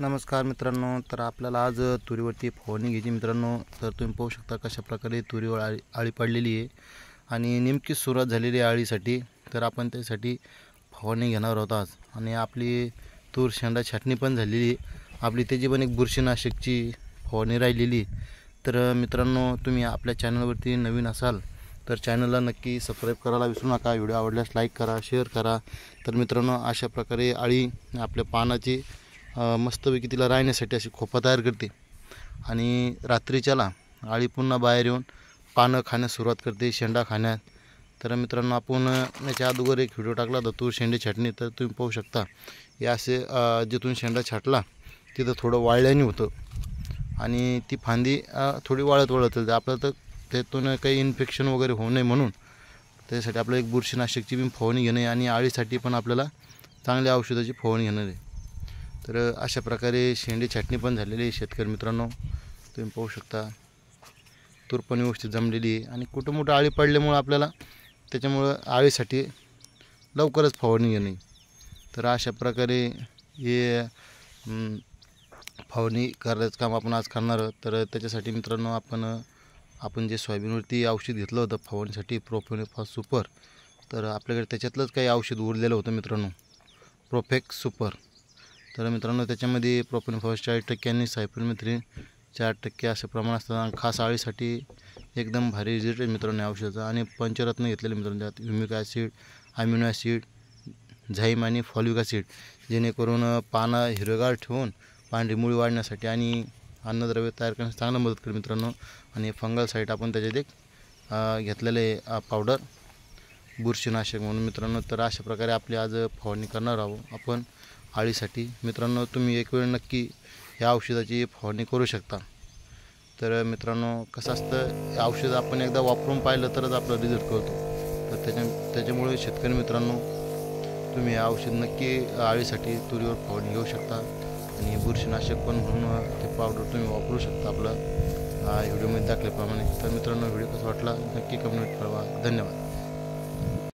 नमस्कार मित्रांनो, तर आपल्याला आज तुरीवरती फवारणी घ्यायची मित्रांनो. तर तुम्ही पाहू शकता कशा प्रकारे तुरीवर आळी पडलेली आहे आणि नेमकी सुरुवात झालेली आहे आळीसाठी. तर आपण त्यासाठी फवारणी घेणार आहोत आज. आणि आपली तूर शेंडा छाटणी पण झालेली आहे आपली, त्याची पण एक बुरशीनाशकची फवारणी राहिलेली. तर मित्रांनो, तुम्ही आपल्या चॅनलवरती नवीन असाल तर चॅनलला नक्की सबस्क्राईब करायला विसरू नका. व्हिडिओ आवडल्यास लाईक करा, शेअर करा. तर मित्रांनो, अशा प्रकारे आळी आपल्या पानाची मस्तपैकी तिला राहण्यासाठी अशी खोपा तयार करते आणि रात्रीच्याला आळी पुन्हा बाहेर येऊन पानं खाण्यास सुरुवात करते, शेंडा खाण्यात. तर मित्रांनो, आपण याच्या अगोदर एक व्हिडिओ टाकला होता तूर शेंडे छाटणी. तर तुम्ही पाहू शकता हे असे जिथून शेंडा छाटला तिथं थोडं वाळल्याने होतं आणि ती फांदी थोडी वाळत चालते. आपल्याला तर त्यातून काही इन्फेक्शन वगैरे होऊ नये म्हणून त्यासाठी आपल्याला एक बुरशीनाशकची पण फवारणी घेणे आणि आळीसाठी पण आपल्याला चांगल्या औषधाची फवारणी घेणार आहे. तर अशा प्रकारे शेंडे छाटणी पण झालेली आहे शेतकरी मित्रांनो. तुम्ही पाहू शकता तूर पण व्यवस्थित जमलेली आहे आणि कुठं मोठं आळी पडल्यामुळं आपल्याला त्याच्यामुळं आळीसाठी लवकरच फवारणी घेणे. तर अशा प्रकारे हे फवारणी करायचं काम आपण आज करणार आहोत. तर त्याच्यासाठी मित्रांनो, आपण जे सोयाबीनवरती औषध घेतलं होतं फवारणीसाठी प्रोफेक्स सुपर, तर आपल्याकडे त्याच्यातलंच काही औषध उरलेलं होतं मित्रांनो, प्रोफेक्स सुपर. तर मित्रांनो, त्याच्यामध्ये प्रोफेनॉफॉस 40% आणि सायपरमेथ्रिन 4% असं प्रमाण असतं. आणि खास आळीसाठी एकदम भारी रिझल्ट आहे मित्रांनो औषधाचा. आणि पंचरत्न घेतलेले मित्रांनो, त्यात ह्युमिक ॲसिड, अमिनो ॲसिड, झाईम आणि फॉलिक ॲसिड, जेणेकरून पानं हिरवेगार ठेवून पांढरी मुळी वाढण्यासाठी आणि अन्नद्रव्य तयार करण्यास चांगलं मदत करेल मित्रांनो. आणि फंगल साईट आपण त्याच्यात एक घेतलेले पावडर बुरशीनाशक म्हणून मित्रांनो. तर अशा प्रकारे आपली आज फवारणी करणार आहोत आपण आळीसाठी. मित्रांनो, तुम्ही एक वेळ नक्की या औषधाची फवारणी करू शकता. तर मित्रांनो, कसं असतं, हे औषध आपण एकदा वापरून पाहिलं तरच आपला रिझल्ट कळतो. तर त्याच्यामुळे शेतकरी मित्रांनो, तुम्ही हे औषध नक्की आळीसाठी तुरीवर फवारणी घेऊ शकता. आणि बुरशीनाशक पण म्हणून ते पावडर तुम्ही वापरू शकता आपलं व्हिडिओमध्ये दाखवल्याप्रमाणे. तर मित्रांनो, व्हिडिओ कसा वाटला नक्की कमेंट कळवा. धन्यवाद.